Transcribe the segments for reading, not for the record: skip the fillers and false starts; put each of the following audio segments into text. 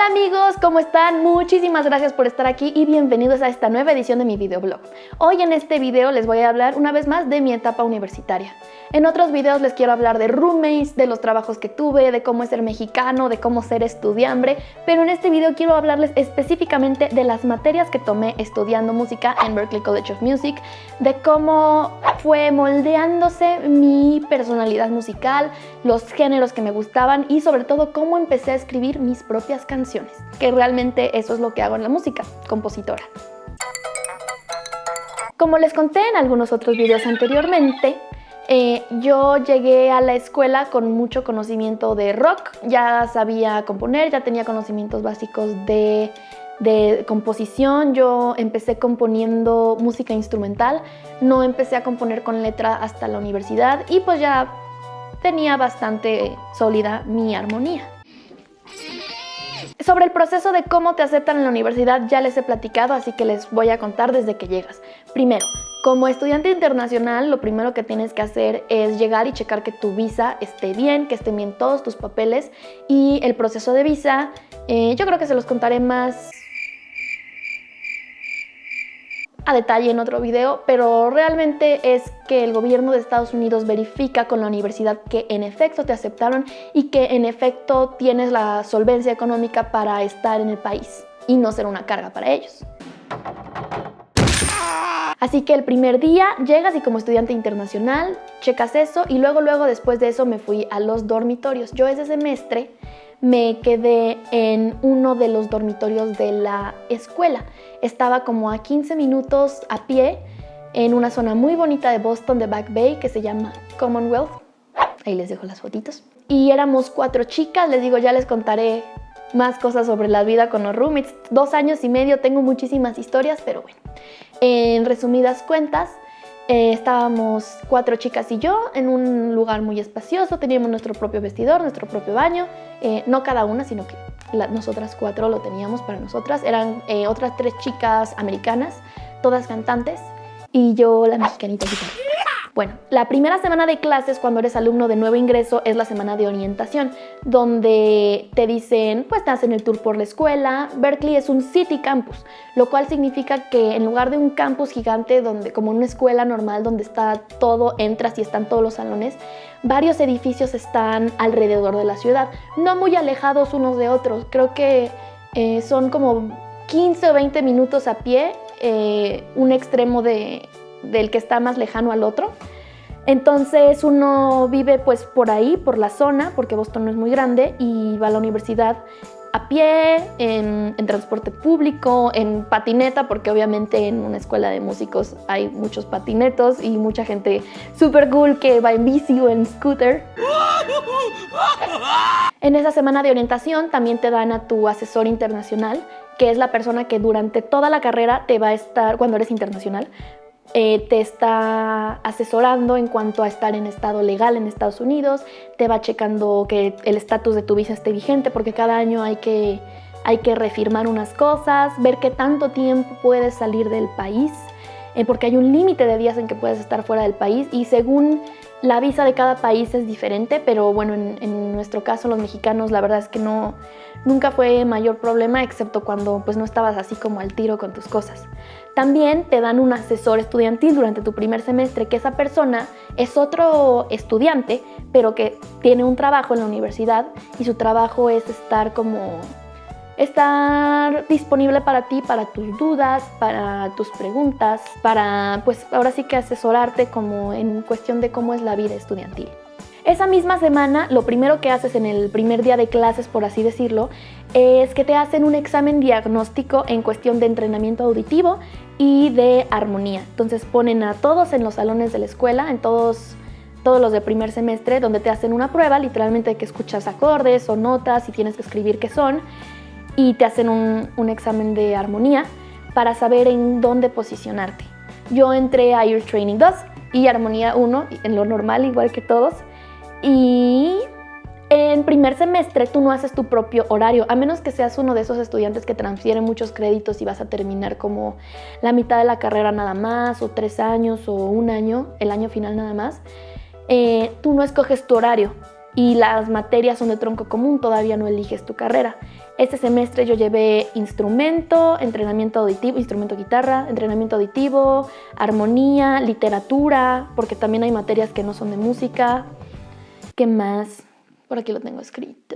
Hola amigos, ¿cómo están? Muchísimas gracias por estar aquí y bienvenidos a esta nueva edición de mi videoblog. Hoy en este video les voy a hablar una vez más de mi etapa universitaria. En otros videos les quiero hablar de roommates, de los trabajos que tuve, de cómo es ser mexicano, de cómo ser estudiambre, pero en este video quiero hablarles específicamente de las materias que tomé estudiando música en Berklee College of Music, de cómo fue moldeándose mi personalidad musical, los géneros que me gustaban y sobre todo cómo empecé a escribir mis propias canciones, que realmente eso es lo que hago en la música, compositora. Como les conté en algunos otros videos anteriormente, yo llegué a la escuela con mucho conocimiento de rock, ya sabía componer, ya tenía conocimientos básicos de composición. Yo empecé componiendo música instrumental, no empecé a componer con letra hasta la universidad y pues ya tenía bastante sólida mi armonía. Sobre el proceso de cómo te aceptan en la universidad ya les he platicado, así que les voy a contar desde que llegas. Primero, como estudiante internacional, lo primero que tienes que hacer es llegar y checar que tu visa esté bien, que estén bien todos tus papeles, y el proceso de visa, yo creo que se los contaré más a detalle en otro video, pero realmente es que el gobierno de Estados Unidos verifica con la universidad que en efecto te aceptaron y que en efecto tienes la solvencia económica para estar en el país y no ser una carga para ellos. Así que el primer día llegas y como estudiante internacional checas eso y luego después de eso me fui a los dormitorios. Yo ese semestre me quedé en uno de los dormitorios de la escuela. Estaba como a 15 minutos a pie en una zona muy bonita de Boston, de Back Bay, que se llama Commonwealth. Ahí les dejo las fotitos. Y éramos 4 chicas, les digo, ya les contaré más cosas sobre la vida con los roommates. 2 años y medio, tengo muchísimas historias, pero bueno. En resumidas cuentas, estábamos 4 chicas y yo en un lugar muy espacioso, teníamos nuestro propio vestidor, nuestro propio baño, no cada una, sino que nosotras 4 lo teníamos para nosotras. Eran otras 3 chicas americanas, todas cantantes, y yo la mexicanita. Bueno, la primera semana de clases cuando eres alumno de nuevo ingreso es la semana de orientación, donde te dicen, pues te hacen el tour por la escuela. Berklee es un city campus, lo cual significa que en lugar de un campus gigante, donde como una escuela normal donde está todo, entras y están todos los salones, varios edificios están alrededor de la ciudad, no muy alejados unos de otros. Creo que son como 15 o 20 minutos a pie, un extremo del que está más lejano al otro. Entonces uno vive pues por ahí, por la zona, porque Boston no es muy grande, y va a la universidad a pie, en transporte público, en patineta, porque obviamente en una escuela de músicos hay muchos patinetos y mucha gente súper cool que va en bici o en scooter. En esa semana de orientación también te dan a tu asesor internacional, que es la persona que durante toda la carrera te va a estar, cuando eres internacional, te está asesorando en cuanto a estar en estado legal en Estados Unidos, te va checando que el estatus de tu visa esté vigente, porque cada año hay que refirmar unas cosas, ver qué tanto tiempo puedes salir del país, porque hay un límite de días en que puedes estar fuera del país y según la visa de cada país es diferente, pero bueno, en nuestro caso los mexicanos la verdad es que nunca fue mayor problema, excepto cuando pues no estabas así como al tiro con tus cosas. También te dan un asesor estudiantil durante tu primer semestre, que esa persona es otro estudiante, pero que tiene un trabajo en la universidad y su trabajo es estar disponible para ti, para tus dudas, para tus preguntas, para pues ahora sí que asesorarte como en cuestión de cómo es la vida estudiantil. Esa misma semana, lo primero que haces en el primer día de clases, por así decirlo, es que te hacen un examen diagnóstico en cuestión de entrenamiento auditivo y de armonía. Entonces ponen a todos en los salones de la escuela, en todos los de primer semestre, donde te hacen una prueba, literalmente de que escuchas acordes o notas y tienes que escribir qué son, y te hacen un examen de armonía para saber en dónde posicionarte. Yo entré a Ear Training 2 y Armonía 1, en lo normal, igual que todos. Y en primer semestre tú no haces tu propio horario, a menos que seas uno de esos estudiantes que transfieren muchos créditos y vas a terminar como la mitad de la carrera nada más, o 3 años, o 1 año, el año final nada más. Tú no escoges tu horario. y las materias son de tronco común, todavía no eliges tu carrera. Este semestre yo llevé instrumento, entrenamiento auditivo, instrumento guitarra, entrenamiento auditivo, armonía, literatura, porque también hay materias que no son de música. ¿Qué más? Por aquí lo tengo escrito.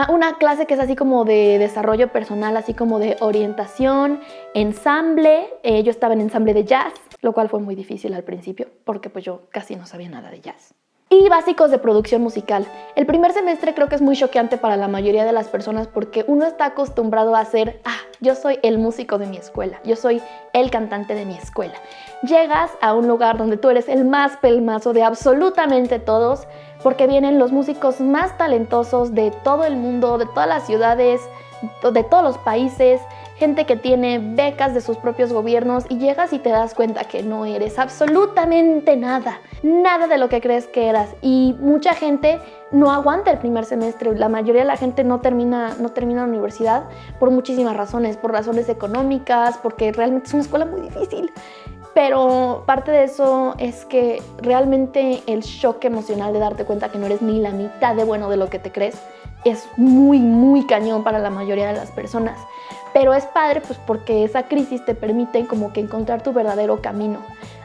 Una clase que es así como de desarrollo personal, así como de orientación, ensamble. Yo estaba en ensamble de jazz, lo cual fue muy difícil al principio, porque pues yo casi no sabía nada de jazz. Y básicos de producción musical. El primer semestre creo que es muy choqueante para la mayoría de las personas porque uno está acostumbrado a ser, yo soy el músico de mi escuela, yo soy el cantante de mi escuela. Llegas a un lugar donde tú eres el más pelmazo de absolutamente todos, porque vienen los músicos más talentosos de todo el mundo, de todas las ciudades, de todos los países, gente que tiene becas de sus propios gobiernos, y llegas y te das cuenta que no eres absolutamente nada de lo que crees que eras. Y mucha gente no aguanta el primer semestre, la mayoría de la gente no termina la universidad por muchísimas razones, por razones económicas, porque realmente es una escuela muy difícil. Pero parte de eso es que realmente el shock emocional de darte cuenta que no eres ni la mitad de bueno de lo que te crees es muy, muy cañón para la mayoría de las personas. Pero es padre pues porque esa crisis te permite como que encontrar tu verdadero camino.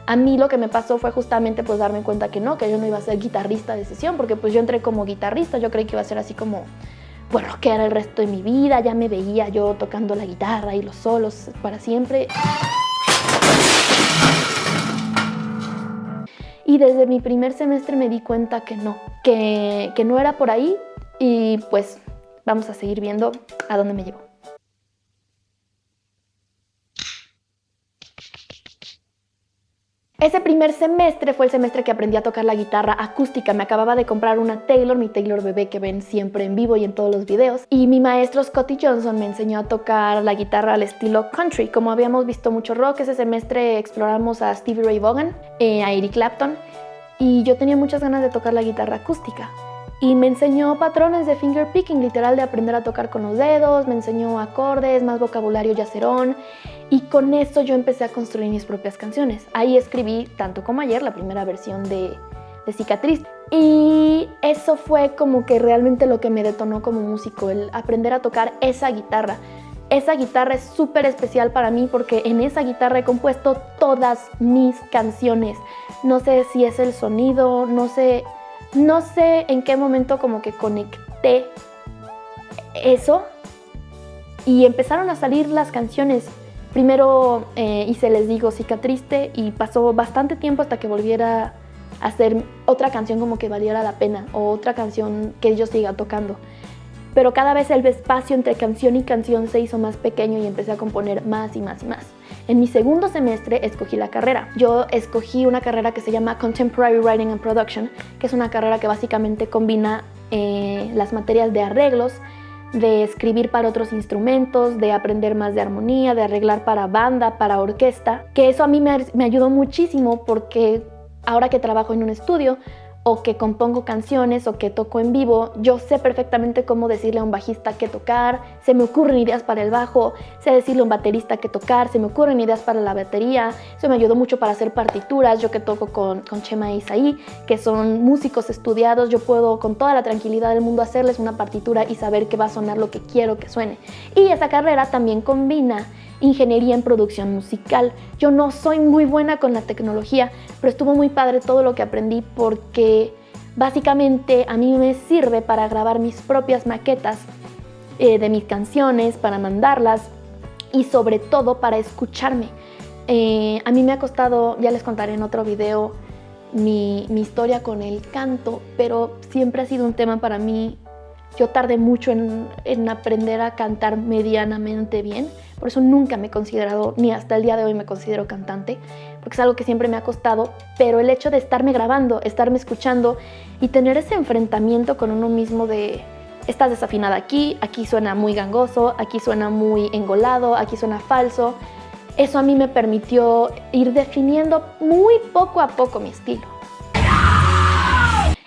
A mí lo que me pasó fue justamente pues darme cuenta que yo no iba a ser guitarrista de sesión, porque pues yo entré como guitarrista, yo creí que iba a ser así como pues rockera el resto de mi vida, ya me veía yo tocando la guitarra y los solos para siempre. Y desde mi primer semestre me di cuenta que no era por ahí, y pues vamos a seguir viendo a dónde me llevo. Ese primer semestre fue el semestre que aprendí a tocar la guitarra acústica. Me acababa de comprar una Taylor, mi Taylor bebé que ven siempre en vivo y en todos los videos. Y mi maestro Scotty Johnson me enseñó a tocar la guitarra al estilo country. Como habíamos visto mucho rock, ese semestre exploramos a Stevie Ray Vaughan, a Eric Clapton. Y yo tenía muchas ganas de tocar la guitarra acústica. Y me enseñó patrones de finger picking, literal de aprender a tocar con los dedos, me enseñó acordes, más vocabulario yacerón, y con eso yo empecé a construir mis propias canciones. Ahí escribí Tanto como ayer, la primera versión de Cicatriz. Y eso fue como que realmente lo que me detonó como músico, el aprender a tocar esa guitarra. Esa guitarra es súper especial para mí porque en esa guitarra he compuesto todas mis canciones. No sé si es el sonido, no sé en qué momento como que conecté eso y empezaron a salir las canciones. Primero hice Les Digo Cicatriz y pasó bastante tiempo hasta que volviera a hacer otra canción como que valiera la pena, o otra canción que yo siga tocando. Pero cada vez el espacio entre canción y canción se hizo más pequeño y empecé a componer más y más y más. En mi segundo semestre escogí la carrera. Yo escogí una carrera que se llama Contemporary Writing and Production, que es una carrera que básicamente combina las materias de arreglos, de escribir para otros instrumentos, de aprender más de armonía, de arreglar para banda, para orquesta, que eso a mí me ayudó muchísimo porque ahora que trabajo en un estudio, o que compongo canciones o que toco en vivo, yo sé perfectamente cómo decirle a un bajista qué tocar, se me ocurren ideas para el bajo, sé decirle a un baterista qué tocar, se me ocurren ideas para la batería. Eso me ayudó mucho para hacer partituras. Yo que toco con Chema e Isaí, que son músicos estudiados, yo puedo con toda la tranquilidad del mundo hacerles una partitura y saber que va a sonar lo que quiero que suene. Y esa carrera también combina ingeniería en producción musical. Yo no soy muy buena con la tecnología, pero estuvo muy padre todo lo que aprendí porque básicamente a mí me sirve para grabar mis propias maquetas de mis canciones, para mandarlas y sobre todo para escucharme. A mí me ha costado, ya les contaré en otro video, mi historia con el canto, pero siempre ha sido un tema para mí. Yo tardé mucho en aprender a cantar medianamente bien, por eso nunca me he considerado, ni hasta el día de hoy me considero cantante, porque es algo que siempre me ha costado, pero el hecho de estarme grabando, estarme escuchando y tener ese enfrentamiento con uno mismo de estás desafinada aquí suena muy gangoso, aquí suena muy engolado, aquí suena falso, eso a mí me permitió ir definiendo muy poco a poco mi estilo.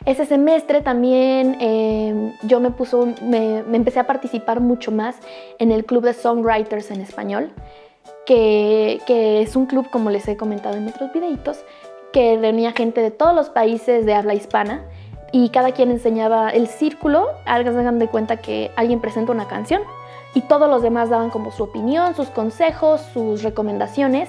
Ese semestre también yo me empecé a participar mucho más en el Club de Songwriters en Español, que es un club, como les he comentado en otros videitos, que reunía gente de todos los países de habla hispana. y cada quien enseñaba el círculo. Hagan de cuenta que alguien presenta una canción y todos los demás daban como su opinión, sus consejos, sus recomendaciones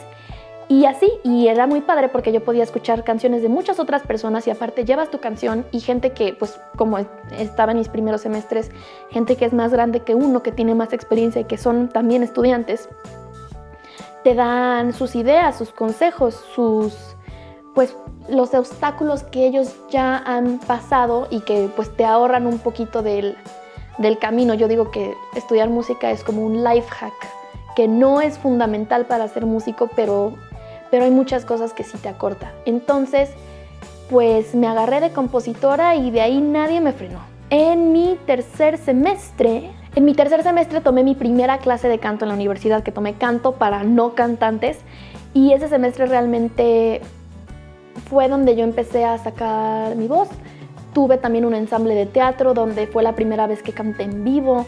y así. Y era muy padre porque yo podía escuchar canciones de muchas otras personas y aparte llevas tu canción y gente que, pues como estaba en mis primeros semestres, gente que es más grande que uno, que tiene más experiencia y que son también estudiantes, te dan sus ideas, sus consejos, pues los obstáculos que ellos ya han pasado y que pues te ahorran un poquito del camino. Yo digo que estudiar música es como un life hack, que no es fundamental para ser músico, pero hay muchas cosas que sí te acorta. Entonces, pues me agarré de compositora y de ahí nadie me frenó. En mi tercer semestre tomé mi primera clase de canto en la universidad, que tomé canto para no cantantes, y ese semestre realmente fue donde yo empecé a sacar mi voz. Tuve también un ensamble de teatro donde fue la primera vez que canté en vivo.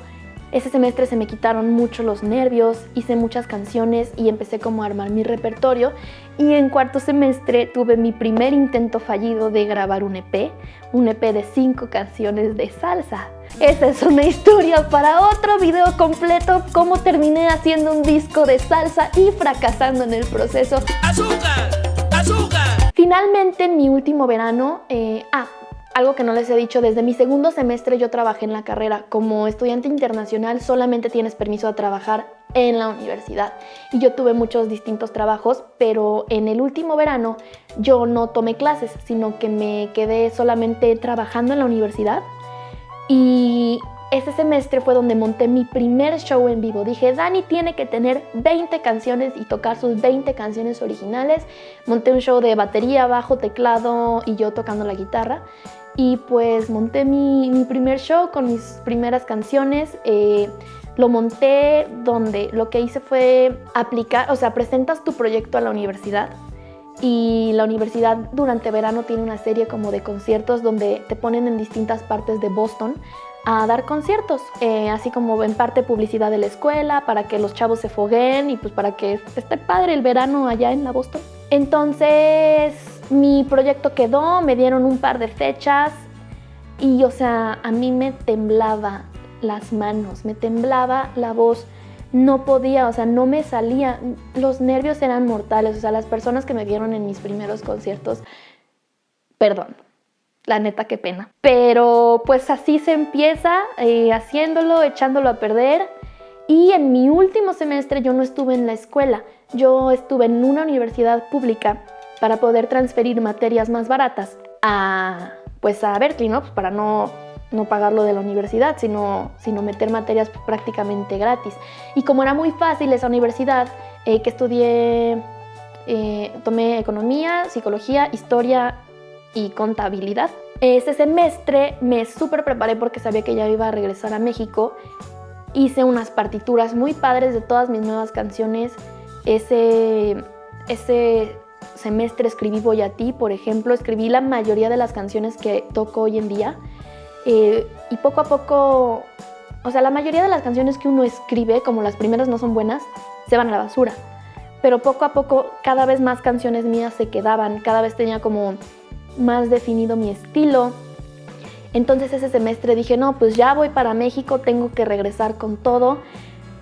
Ese semestre se me quitaron mucho los nervios, hice muchas canciones y empecé como a armar mi repertorio. Y en cuarto semestre tuve mi primer intento fallido de grabar un EP de 5 canciones de salsa. Esa es una historia para otro video completo, cómo terminé haciendo un disco de salsa y fracasando en el proceso. ¡Azúcar! ¡Azúcar! Finalmente, en mi último verano, algo que no les he dicho, desde mi segundo semestre yo trabajé en la carrera. Como estudiante internacional solamente tienes permiso de trabajar en la universidad. Y yo tuve muchos distintos trabajos, pero en el último verano yo no tomé clases, sino que me quedé solamente trabajando en la universidad. Y ese semestre fue donde monté mi primer show en vivo. Dije, Dani tiene que tener 20 canciones y tocar sus 20 canciones originales. Monté un show de batería, bajo, teclado y yo tocando la guitarra. Y pues monté mi primer show con mis primeras canciones. Lo monté donde lo que hice fue aplicar, o sea, presentas tu proyecto a la universidad. Y la universidad durante verano tiene una serie como de conciertos donde te ponen en distintas partes de Boston a dar conciertos, así como en parte publicidad de la escuela, para que los chavos se fogueen y pues para que esté padre el verano allá en la Boston. Entonces mi proyecto quedó, me dieron un par de fechas y o sea, a mí me temblaba las manos, me temblaba la voz, no podía, o sea, no me salía, los nervios eran mortales, o sea, las personas que me vieron en mis primeros conciertos, perdón, la neta, qué pena. Pero pues así se empieza, haciéndolo, echándolo a perder. Y en mi último semestre yo no estuve en la escuela, yo estuve en una universidad pública para poder transferir materias más baratas a Berkeley, ¿no? Pues para no pagarlo de la universidad, sino meter materias prácticamente gratis. Y como era muy fácil esa universidad, que estudié, tomé economía, psicología, historia y contabilidad. Ese semestre me súper preparé porque sabía que ya iba a regresar a México. Hice unas partituras muy padres de todas mis nuevas canciones. Ese semestre escribí Voy a ti, por ejemplo. Escribí la mayoría de las canciones que toco hoy en día. Y poco a poco, o sea, la mayoría de las canciones que uno escribe, como las primeras no son buenas, se van a la basura. Pero poco a poco, cada vez más canciones mías se quedaban, cada vez tenía como más definido mi estilo. Entonces ese semestre dije, no, pues ya voy para México, tengo que regresar con todo.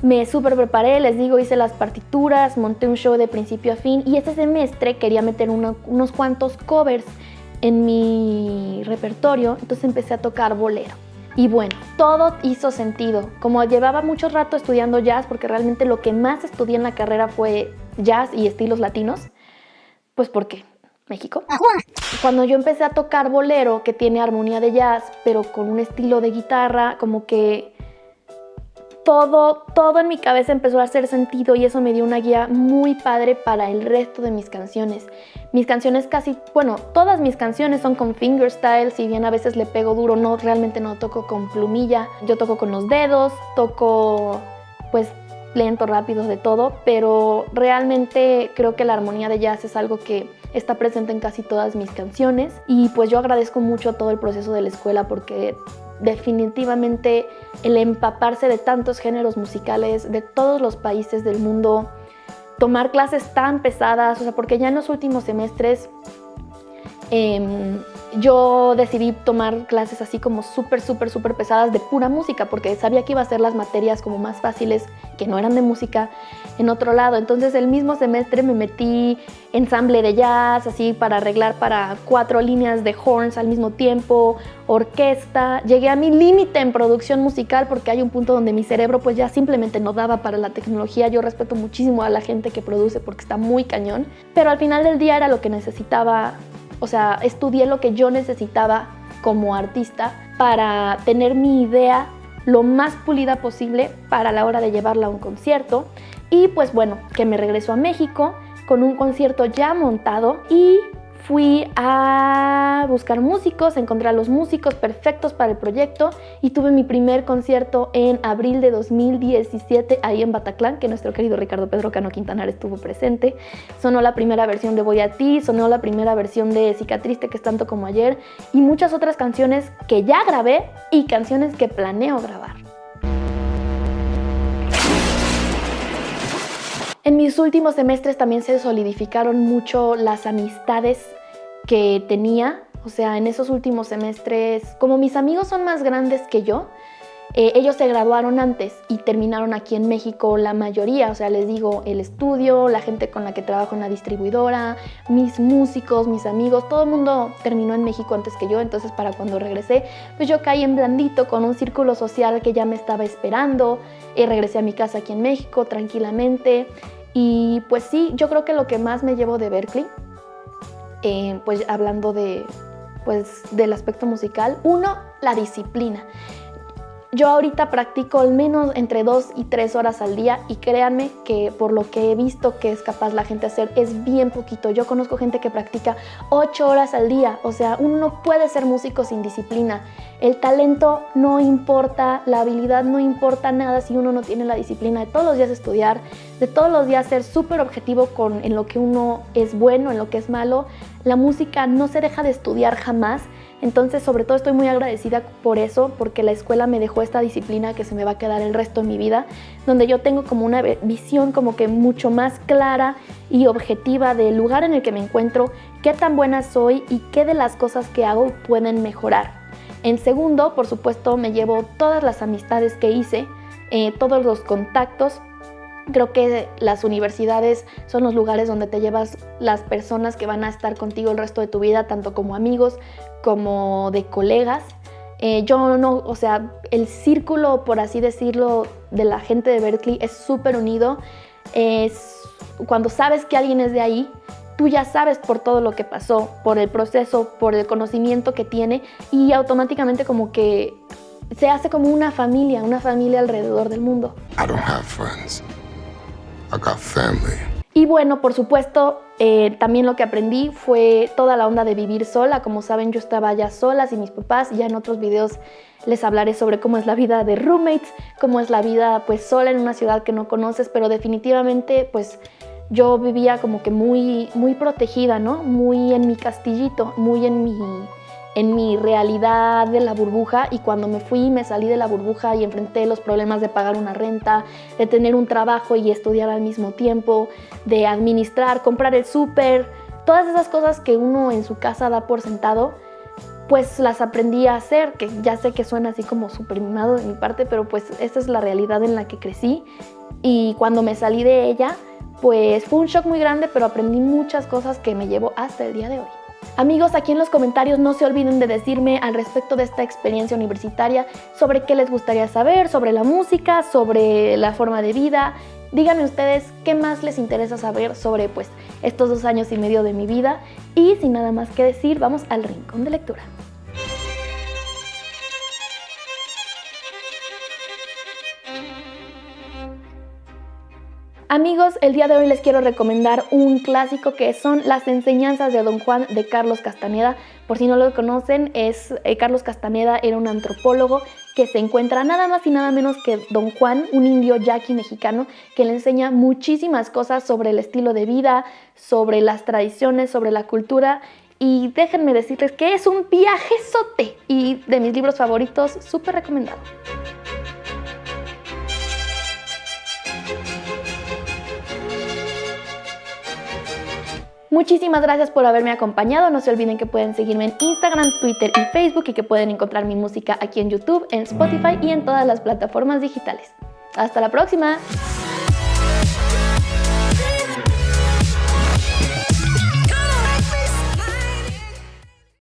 Me súper preparé, les digo, hice las partituras, monté un show de principio a fin y ese semestre quería meter unos cuantos covers en mi repertorio, entonces empecé a tocar bolero. Y bueno, todo hizo sentido. Como llevaba mucho rato estudiando jazz, porque realmente lo que más estudié en la carrera fue jazz y estilos latinos, pues ¿por qué? México. Cuando yo empecé a tocar bolero, que tiene armonía de jazz, pero con un estilo de guitarra, como que todo en mi cabeza empezó a hacer sentido y eso me dio una guía muy padre para el resto de mis canciones. Mis canciones todas mis canciones son con fingerstyle, si bien a veces le pego duro, realmente no toco con plumilla. Yo toco con los dedos, toco pues lento, rápido, de todo, pero realmente creo que la armonía de jazz es algo que está presente en casi todas mis canciones y pues yo agradezco mucho todo el proceso de la escuela porque definitivamente el empaparse de tantos géneros musicales de todos los países del mundo, tomar clases tan pesadas, o sea, porque ya en los últimos semestres yo decidí tomar clases así como súper pesadas de pura música, porque sabía que iba a ser las materias como más fáciles, que no eran de música, en otro lado. Entonces el mismo semestre me metí ensamble de jazz, así para arreglar para 4 líneas de horns al mismo tiempo, orquesta. Llegué a mi límite en producción musical porque hay un punto donde mi cerebro pues ya simplemente no daba para la tecnología. Yo respeto muchísimo a la gente que produce porque está muy cañón, pero al final del día era lo que necesitaba. O sea, estudié lo que yo necesitaba como artista para tener mi idea lo más pulida posible para la hora de llevarla a un concierto. Y pues bueno, que me regreso a México con un concierto ya montado y fui a buscar músicos, encontré a los músicos perfectos para el proyecto y tuve mi primer concierto en abril de 2017 ahí en Bataclan, que nuestro querido Ricardo Pedro Cano Quintanar estuvo presente. Sonó la primera versión de Voy a ti, sonó la primera versión de Cicatriste, que es tanto como ayer, y muchas otras canciones que ya grabé y canciones que planeo grabar. En mis últimos semestres también se solidificaron mucho las amistades que tenía. O sea, en esos últimos semestres, como mis amigos son más grandes que yo, ellos se graduaron antes y terminaron aquí en México la mayoría. O sea, les digo, el estudio, la gente con la que trabajo en la distribuidora, mis músicos, mis amigos, todo el mundo terminó en México antes que yo. Entonces, para cuando regresé, pues yo caí en blandito con un círculo social que ya me estaba esperando. Regresé a mi casa aquí en México tranquilamente. Y pues sí, yo creo que lo que más me llevo de Berklee, pues hablando del aspecto musical, uno, la disciplina. Yo ahorita practico al menos entre 2 y 3 horas al día y créanme que por lo que he visto que es capaz la gente de hacer es bien poquito. Yo conozco gente que practica 8 horas al día. O sea, uno no puede ser músico sin disciplina. El talento no importa, la habilidad no importa nada si uno no tiene la disciplina de todos los días estudiar, de todos los días ser súper objetivo en lo que uno es bueno, en lo que es malo. La música no se deja de estudiar jamás. Entonces, sobre todo estoy muy agradecida por eso, porque la escuela me dejó esta disciplina que se me va a quedar el resto de mi vida, donde yo tengo como una visión como que mucho más clara y objetiva del lugar en el que me encuentro, qué tan buena soy y qué de las cosas que hago pueden mejorar. En segundo, por supuesto, me llevo todas las amistades que hice, todos los contactos. Creo que las universidades son los lugares donde te llevas las personas que van a estar contigo el resto de tu vida, tanto como amigos como de colegas. Yo no, o sea, el círculo, por así decirlo, de la gente de Berklee es súper unido. Cuando sabes que alguien es de ahí, tú ya sabes por todo lo que pasó, por el proceso, por el conocimiento que tiene y automáticamente como que se hace como una familia alrededor del mundo. I don't have friends. I got family. Y bueno, por supuesto, también lo que aprendí fue toda la onda de vivir sola. Como saben, yo estaba ya sola sin mis papás. Ya en otros videos les hablaré sobre cómo es la vida de roommates, cómo es la vida pues sola en una ciudad que no conoces, pero definitivamente pues yo vivía como que muy protegida, ¿no? Muy en mi castillito, muy en mi realidad de la burbuja, y cuando me salí de la burbuja y enfrenté los problemas de pagar una renta, de tener un trabajo y estudiar al mismo tiempo, de administrar, comprar el súper, todas esas cosas que uno en su casa da por sentado, pues las aprendí a hacer, que ya sé que suena así como súper mimado de mi parte, pero pues esta es la realidad en la que crecí, y cuando me salí de ella, pues fue un shock muy grande, pero aprendí muchas cosas que me llevo hasta el día de hoy. Amigos, aquí en los comentarios no se olviden de decirme al respecto de esta experiencia universitaria sobre qué les gustaría saber, sobre la música, sobre la forma de vida. Díganme ustedes qué más les interesa saber sobre pues estos 2 años y medio de mi vida. Y sin nada más que decir, vamos al rincón de lectura. Amigos, el día de hoy les quiero recomendar un clásico que son Las enseñanzas de Don Juan de Carlos Castaneda. Por si no lo conocen, Carlos Castaneda era un antropólogo que se encuentra nada más y nada menos que Don Juan, un indio yaqui mexicano, que le enseña muchísimas cosas sobre el estilo de vida, sobre las tradiciones, sobre la cultura. Y déjenme decirles que es un viajezote y de mis libros favoritos, súper recomendado. Muchísimas gracias por haberme acompañado. No se olviden que pueden seguirme en Instagram, Twitter y Facebook y que pueden encontrar mi música aquí en YouTube, en Spotify y en todas las plataformas digitales. ¡Hasta la próxima!